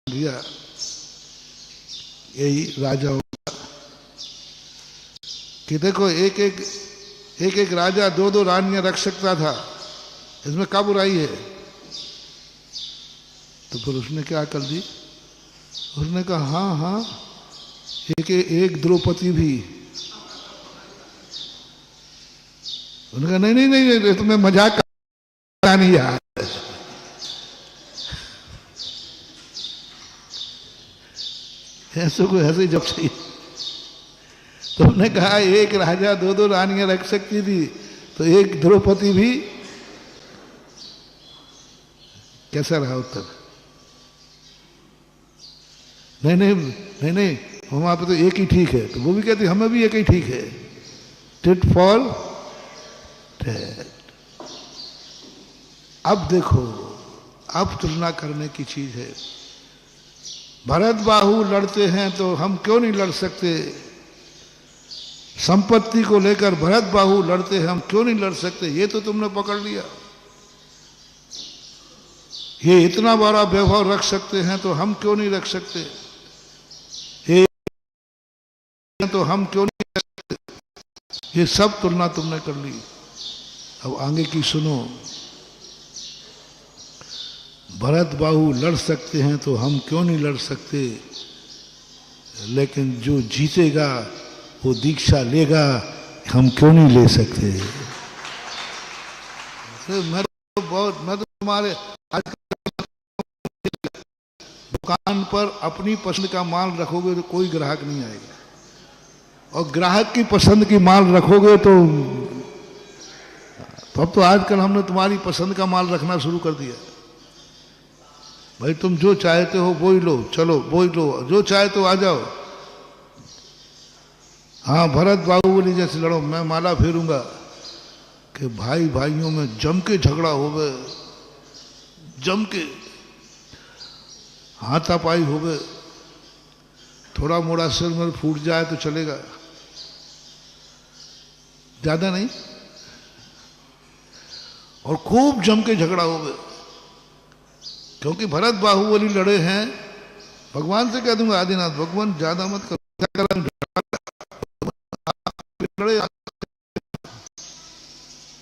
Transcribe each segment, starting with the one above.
दिया। यही राजाओं का कि देखो एक एक राजा दो दो रानियां रख सकता था, इसमें क्या बुराई है? तो फिर उसने क्या कर दी, उसने कहा हाँ हाँ एक द्रौपदी भी। उन्होंने कहा नहीं नहीं नहीं, नहीं तुम्हें मजाक करना नहीं यार। ऐसे कोई ऐसे जब सही, तुमने कहा एक राजा दो दो रानियां रख सकती थी, तो एक द्रौपदी भी। कैसा रहा उत्तर? नहीं नहीं नहीं नहीं, वहां पे तो एक ही ठीक है। तो वो भी कहती हमें भी एक ही ठीक है। Tit for tat. अब देखो, अब तुलना करने की चीज है। भरत बाहु लड़ते हैं तो हम क्यों नहीं लड़ सकते? संपत्ति को लेकर भरत बाहु लड़ते हैं, हम क्यों नहीं लड़ सकते? ये तो तुमने पकड़ लिया। ये इतना बड़ा वैभव रख सकते हैं तो हम क्यों नहीं रख सकते? ये तो हम क्यों नहीं रख सकते? ये सब तुलना तुमने कर ली। अब आगे की सुनो। भरत बाहु लड़ सकते हैं तो हम क्यों नहीं लड़ सकते? लेकिन जो जीतेगा वो दीक्षा लेगा, हम क्यों नहीं ले सकते? मैं तो तुम्हारे दुकान पर अपनी पसंद का माल रखोगे तो कोई ग्राहक नहीं आएगा, और ग्राहक की पसंद की माल रखोगे तो अब तो आजकल हमने तुम्हारी पसंद का माल रखना शुरू कर दिया। भाई तुम जो चाहते हो वो ही लो, चलो वो ही लो, जो चाहे तो आ जाओ। हाँ भरत बाहुबली जैसे लड़ो, मैं माला फेरूंगा कि भाई भाइयों में जम के झगड़ा हो गए, जम के हाथापाई हो गए, थोड़ा मोड़ा सिर में फूट जाए तो चलेगा, ज्यादा नहीं। और खूब जम के झगड़ा हो गए, क्योंकि भरत बाहुबली लड़े हैं। भगवान से कह दूंगा आदिनाथ भगवान ज्यादा मत करो, लड़े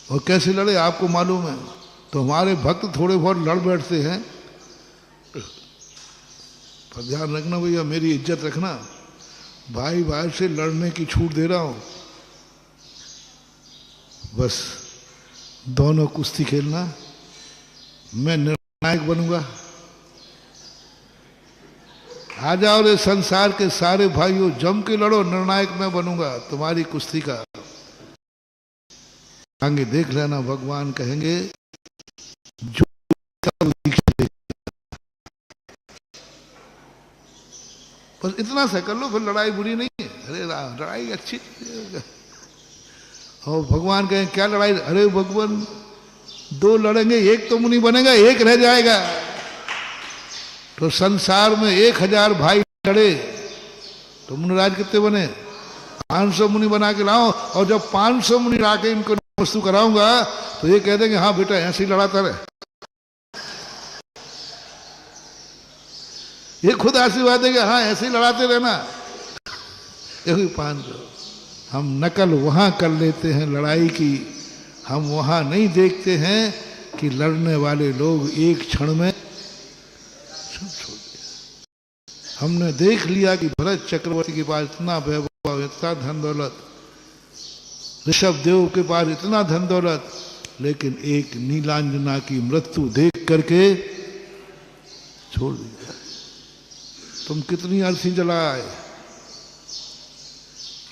और कैसे लड़े आपको मालूम है। तो हमारे भक्त थोड़े बहुत लड़ बैठते हैं, पर ध्यान रखना भैया, मेरी इज्जत रखना। भाई भाई से लड़ने की छूट दे रहा हूं, बस दोनों कुश्ती खेलना, मैं निर्णायक बनूंगा। आ जाओ रे संसार के सारे भाइयों, जम के लड़ो, निर्णायक मैं बनूंगा तुम्हारी कुश्ती का। आगे देख लेना, भगवान कहेंगे जो बस इतना सा कर लो, फिर लड़ाई बुरी नहीं है। अरे लड़ाई अच्छी। और भगवान कहें क्या लड़ाई? अरे भगवान दो लड़ेंगे, एक तो मुनि बनेगा, एक रह जाएगा। तो संसार में 1000 भाई लड़े तो मुनिराज कितने बने? 500 मुनि बना के लाओ, और जब 500 मुनि लाके इनको वस्तु कराऊंगा तो ये कह देंगे हाँ बेटा ऐसे ही लड़ाता रहे। ये खुद आशीर्वाद देंगे हाँ ऐसे ही लड़ाते रहना। यही 500 हम नकल वहां कर लेते हैं लड़ाई की, हम वहां नहीं देखते हैं कि लड़ने वाले लोग एक क्षण में सब छोड़ दिया। हमने देख लिया कि भरत चक्रवर्ती के पास इतना वैभव, इतना धन दौलत, ऋषभ देव के पास इतना धन दौलत, लेकिन एक नीलांजना की मृत्यु देख करके छोड़ दिया। तुम कितनी अर्थी जलाए,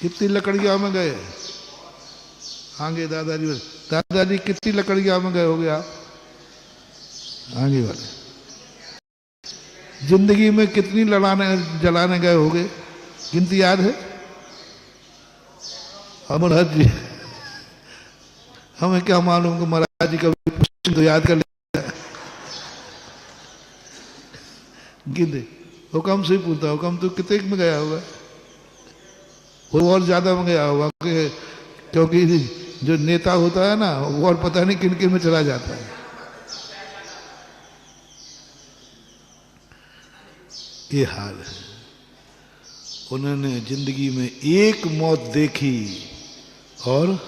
कितनी लकड़ियां में गए? आगे दादाजी कितनी लकड़ियां में गए हो गया? आगे वाले जिंदगी में कितनी जलाने गए होगे? गिनती याद है? अमरहर जी हमें क्या मालूम कि महाराज जी कभी पूछें तो याद कर लेता है। गिनते हुक्म से ही पूछता, हुक्म तो कितने में गया होगा? वो और ज्यादा में गया होगा, क्योंकि जो नेता होता है ना वो और पता नहीं किन किन में चला जाता है। ये हाल है। उन्होंने जिंदगी में एक मौत देखी और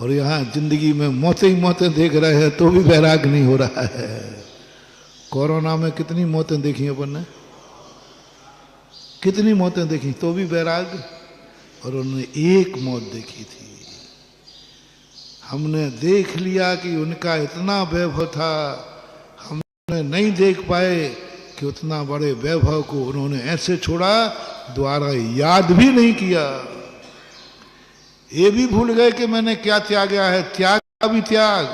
यहाँ जिंदगी में मौतें ही मौतें देख रहे हैं तो भी वैराग नहीं हो रहा है। कोरोना में कितनी मौतें देखी अपन ने, कितनी मौतें देखी तो भी वैराग, और उन्होंने एक मौत देखी थी। हमने देख लिया कि उनका इतना वैभव था, हमने नहीं देख पाए कि उतना बड़े वैभव को उन्होंने ऐसे छोड़ा, द्वारा याद भी नहीं किया। ये भी भूल गए कि मैंने क्या त्यागा है, त्याग का भी त्याग।